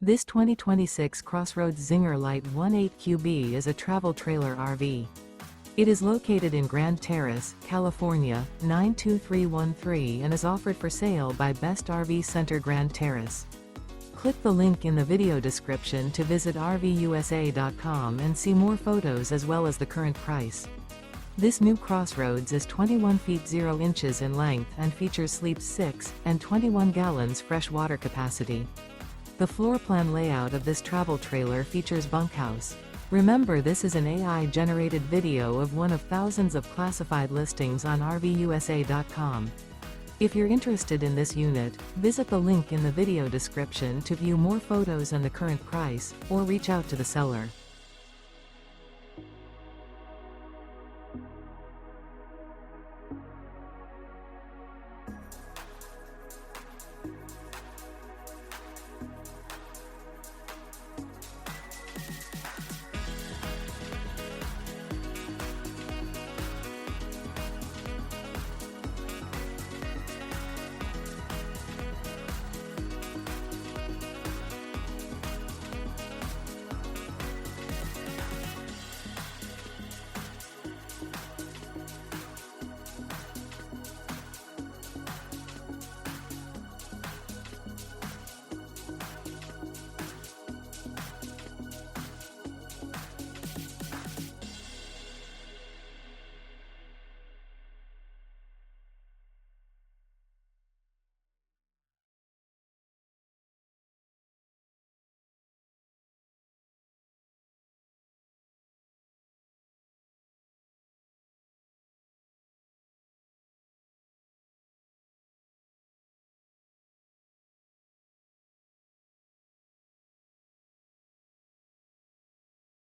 This 2026 CrossRoads Zinger Lite 18QB is a travel trailer RV. It is located in Grand Terrace, California, 92313 and is offered for sale by Best RV Center Grand Terrace. Click the link in the video description to visit RVUSA.com and see more photos as well as the current price. This new CrossRoads is 21 feet 0 inches in length and features sleeps 6 and 21 gallons fresh water capacity. The floor plan layout of this travel trailer features bunkhouse. Remember, this is an AI-generated video of one of thousands of classified listings on RVUSA.com. If you're interested in this unit, visit the link in the video description to view more photos and the current price, or reach out to the seller.